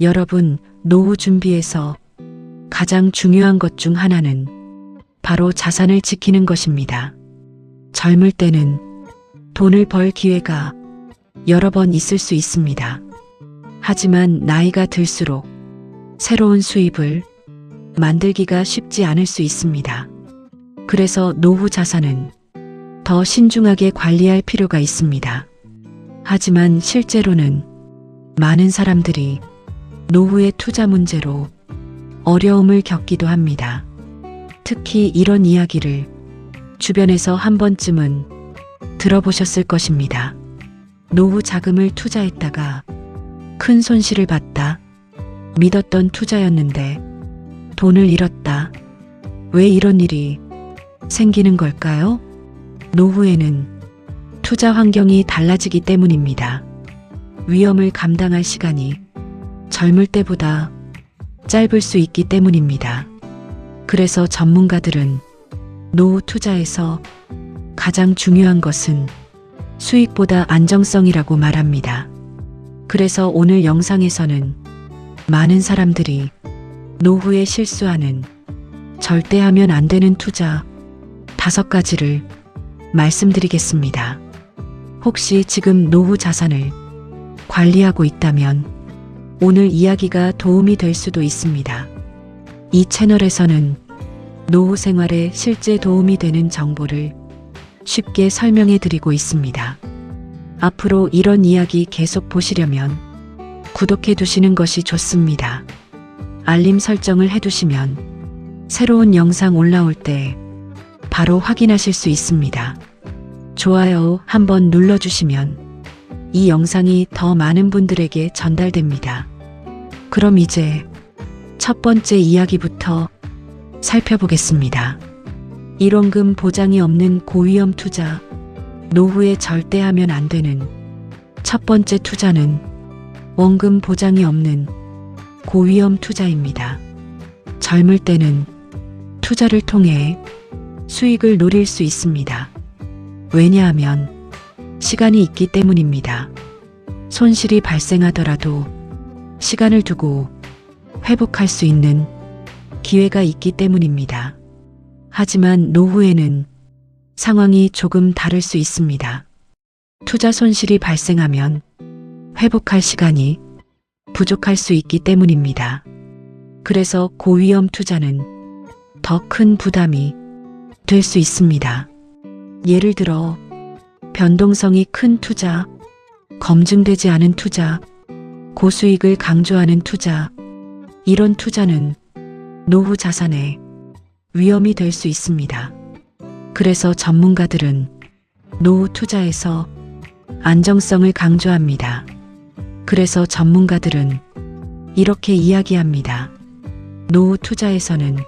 여러분, 노후 준비에서 가장 중요한 것 중 하나는 바로 자산을 지키는 것입니다. 젊을 때는 돈을 벌 기회가 여러 번 있을 수 있습니다. 하지만 나이가 들수록 새로운 수입을 만들기가 쉽지 않을 수 있습니다. 그래서 노후 자산은 더 신중하게 관리할 필요가 있습니다. 하지만 실제로는 많은 사람들이 노후의 투자 문제로 어려움을 겪기도 합니다. 특히 이런 이야기를 주변에서 한 번쯤은 들어보셨을 것입니다. 노후 자금을 투자했다가 큰 손실을 봤다. 믿었던 투자였는데 돈을 잃었다. 왜 이런 일이 생기는 걸까요? 노후에는 투자 환경이 달라지기 때문입니다. 위험을 감당할 시간이 젊을 때보다 짧을 수 있기 때문입니다. 그래서 전문가들은 노후 투자에서 가장 중요한 것은 수익보다 안정성이라고 말합니다. 그래서 오늘 영상에서는 많은 사람들이 노후에 실수하는 절대 하면 안 되는 투자 5가지를 말씀드리겠습니다. 혹시 지금 노후 자산을 관리하고 있다면 오늘 이야기가 도움이 될 수도 있습니다. 이 채널에서는 노후 생활에 실제 도움이 되는 정보를 쉽게 설명해 드리고 있습니다. 앞으로 이런 이야기 계속 보시려면 구독해 두시는 것이 좋습니다. 알림 설정을 해두시면 새로운 영상 올라올 때 바로 확인하실 수 있습니다. 좋아요 한번 눌러주시면 이 영상이 더 많은 분들에게 전달됩니다. 그럼 이제 첫 번째 이야기부터 살펴보겠습니다. 1원금 보장이 없는 고위험 투자. 노후에 절대 하면 안 되는 첫 번째 투자는 원금 보장이 없는 고위험 투자입니다. 젊을 때는 투자를 통해 수익을 노릴 수 있습니다. 왜냐하면 시간이 있기 때문입니다. 손실이 발생하더라도 시간을 두고 회복할 수 있는 기회가 있기 때문입니다. 하지만 노후에는 상황이 조금 다를 수 있습니다. 투자 손실이 발생하면 회복할 시간이 부족할 수 있기 때문입니다. 그래서 고위험 투자는 더 큰 부담이 될 수 있습니다. 예를 들어 변동성이 큰 투자, 검증되지 않은 투자, 고수익을 강조하는 투자, 이런 투자는 노후 자산에 위험이 될 수 있습니다. 그래서 전문가들은 노후 투자에서 안정성을 강조합니다. 그래서 전문가들은 이렇게 이야기합니다. 노후 투자에서는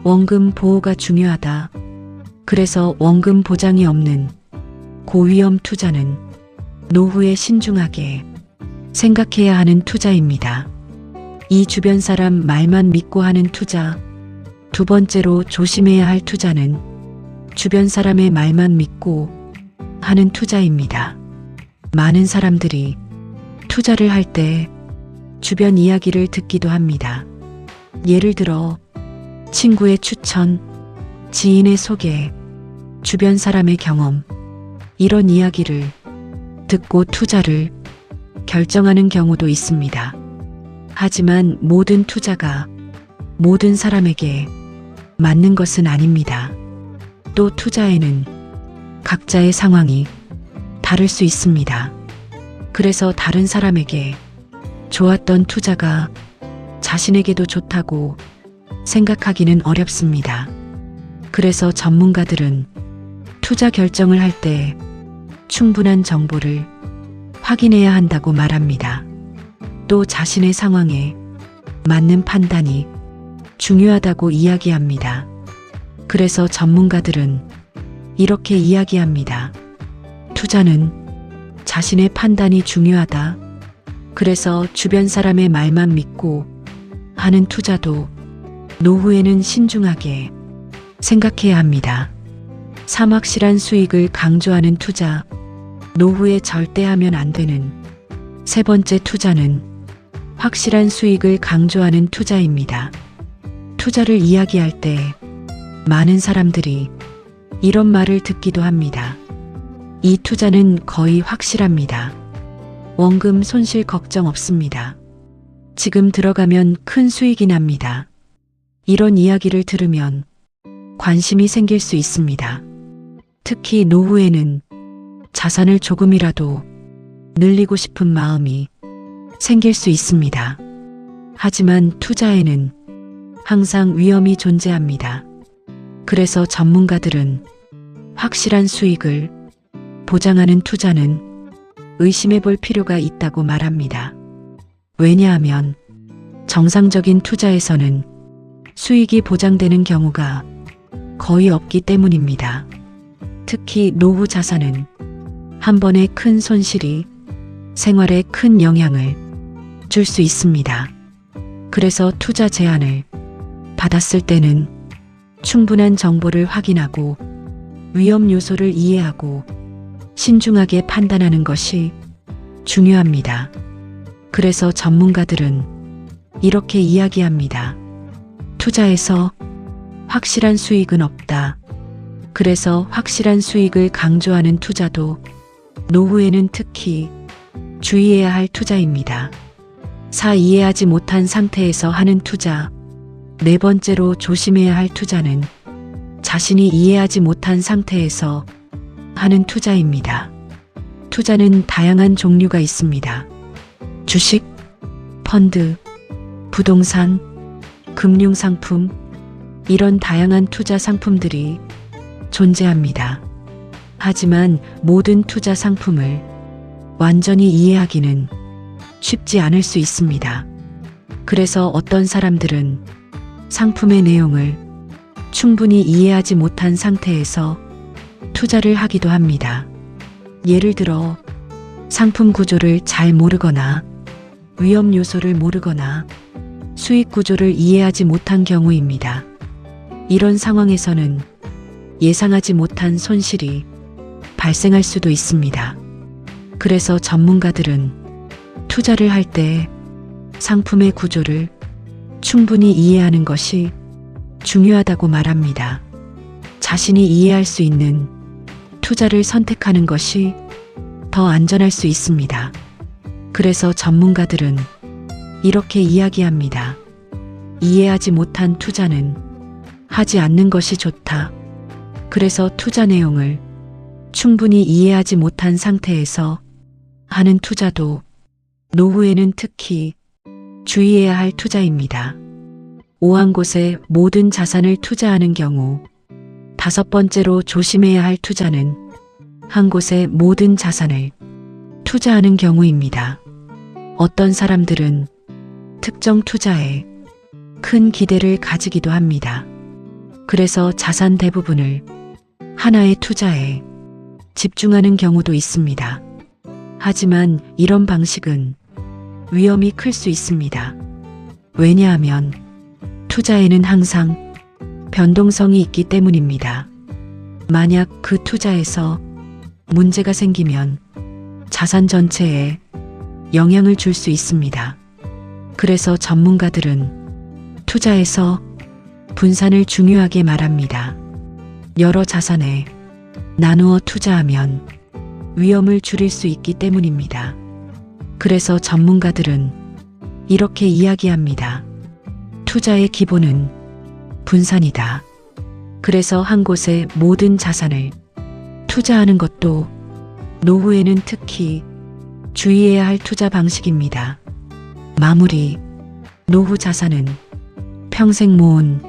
원금 보호가 중요하다. 그래서 원금 보장이 없는 고위험 투자는 노후에 신중하게 생각해야 하는 투자입니다. 이 주변 사람 말만 믿고 하는 투자. 두 번째로 조심해야 할 투자는 주변 사람의 말만 믿고 하는 투자입니다. 많은 사람들이 투자를 할 때 주변 이야기를 듣기도 합니다. 예를 들어 친구의 추천, 지인의 소개, 주변 사람의 경험, 이런 이야기를 듣고 투자를 결정하는 경우도 있습니다. 하지만 모든 투자가 모든 사람에게 맞는 것은 아닙니다. 또 투자에는 각자의 상황이 다를 수 있습니다. 그래서 다른 사람에게 좋았던 투자가 자신에게도 좋다고 생각하기는 어렵습니다. 그래서 전문가들은 투자 결정을 할 때 충분한 정보를 확인해야 한다고 말합니다. 또 자신의 상황에 맞는 판단이 중요하다고 이야기합니다. 그래서 전문가들은 이렇게 이야기합니다. 투자는 자신의 판단이 중요하다. 그래서 주변 사람의 말만 믿고 하는 투자도 노후에는 신중하게 생각해야 합니다. 사막실한 수익을 강조하는 투자. 노후에 절대 하면 안 되는 세 번째 투자는 확실한 수익을 강조하는 투자입니다. 투자를 이야기할 때 많은 사람들이 이런 말을 듣기도 합니다. 이 투자는 거의 확실합니다. 원금 손실 걱정 없습니다. 지금 들어가면 큰 수익이 납니다. 이런 이야기를 들으면 관심이 생길 수 있습니다. 특히 노후에는 자산을 조금이라도 늘리고 싶은 마음이 생길 수 있습니다. 하지만 투자에는 항상 위험이 존재합니다. 그래서 전문가들은 확실한 수익을 보장하는 투자는 의심해 볼 필요가 있다고 말합니다. 왜냐하면 정상적인 투자에서는 수익이 보장되는 경우가 거의 없기 때문입니다. 특히 노후 자산은 한 번의 큰 손실이 생활에 큰 영향을 줄 수 있습니다. 그래서 투자 제안을 받았을 때는 충분한 정보를 확인하고 위험 요소를 이해하고 신중하게 판단하는 것이 중요합니다. 그래서 전문가들은 이렇게 이야기합니다. 투자에서 확실한 수익은 없다. 그래서 확실한 수익을 강조하는 투자도 노후에는 특히 주의해야 할 투자입니다. 이해하지 못한 상태에서 하는 투자. 네 번째로 조심해야 할 투자는 자신이 이해하지 못한 상태에서 하는 투자입니다. 투자는 다양한 종류가 있습니다. 주식, 펀드, 부동산, 금융상품, 이런 다양한 투자 상품들이 존재합니다. 하지만 모든 투자 상품을 완전히 이해하기는 쉽지 않을 수 있습니다. 그래서 어떤 사람들은 상품의 내용을 충분히 이해하지 못한 상태에서 투자를 하기도 합니다. 예를 들어 상품 구조를 잘 모르거나 위험 요소를 모르거나 수익 구조를 이해하지 못한 경우입니다. 이런 상황에서는 예상하지 못한 손실이 발생할 수도 있습니다. 그래서 전문가들은 투자를 할 때 상품의 구조를 충분히 이해하는 것이 중요하다고 말합니다. 자신이 이해할 수 있는 투자를 선택하는 것이 더 안전할 수 있습니다. 그래서 전문가들은 이렇게 이야기합니다. 이해하지 못한 투자는 하지 않는 것이 좋다. 그래서 투자 내용을 충분히 이해하지 못한 상태에서 하는 투자도 노후에는 특히 주의해야 할 투자입니다. 한 곳에 모든 자산을 투자하는 경우. 다섯 번째로 조심해야 할 투자는 한 곳에 모든 자산을 투자하는 경우입니다. 어떤 사람들은 특정 투자에 큰 기대를 가지기도 합니다. 그래서 자산 대부분을 하나의 투자에 집중하는 경우도 있습니다. 하지만 이런 방식은 위험이 클 수 있습니다. 왜냐하면 투자에는 항상 변동성이 있기 때문입니다. 만약 그 투자에서 문제가 생기면 자산 전체에 영향을 줄 수 있습니다. 그래서 전문가들은 투자에서 분산을 중요하게 말합니다. 여러 자산에 나누어 투자하면 위험을 줄일 수 있기 때문입니다. 그래서 전문가들은 이렇게 이야기합니다. 투자의 기본은 분산이다. 그래서 한 곳에 모든 자산을 투자하는 것도 노후에는 특히 주의해야 할 투자 방식입니다. 마무리. 노후 자산은 평생 모은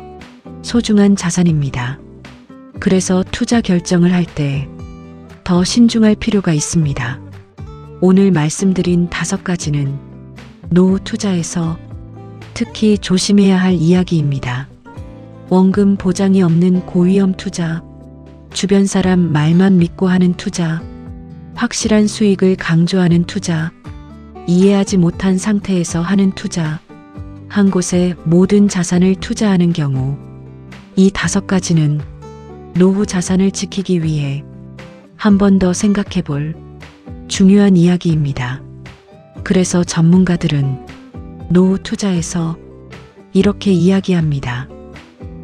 소중한 자산입니다. 그래서 투자 결정을 할 때 더 신중할 필요가 있습니다. 오늘 말씀드린 5가지는 노후 투자에서 특히 조심해야 할 이야기입니다. 원금 보장이 없는 고위험 투자, 주변 사람 말만 믿고 하는 투자, 확실한 수익을 강조하는 투자, 이해하지 못한 상태에서 하는 투자, 한 곳에 모든 자산을 투자하는 경우. 이 5가지는 노후 자산을 지키기 위해 한 번 더 생각해 볼 중요한 이야기입니다. 그래서 전문가들은 노후 투자에서 이렇게 이야기합니다.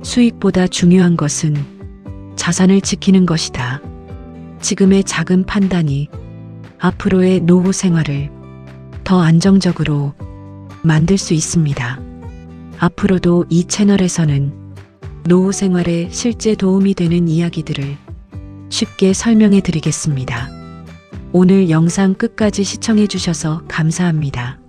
수익보다 중요한 것은 자산을 지키는 것이다. 지금의 작은 판단이 앞으로의 노후 생활을 더 안정적으로 만들 수 있습니다. 앞으로도 이 채널에서는 노후 생활에 실제 도움이 되는 이야기들을 쉽게 설명해 드리겠습니다. 오늘 영상 끝까지 시청해 주셔서 감사합니다.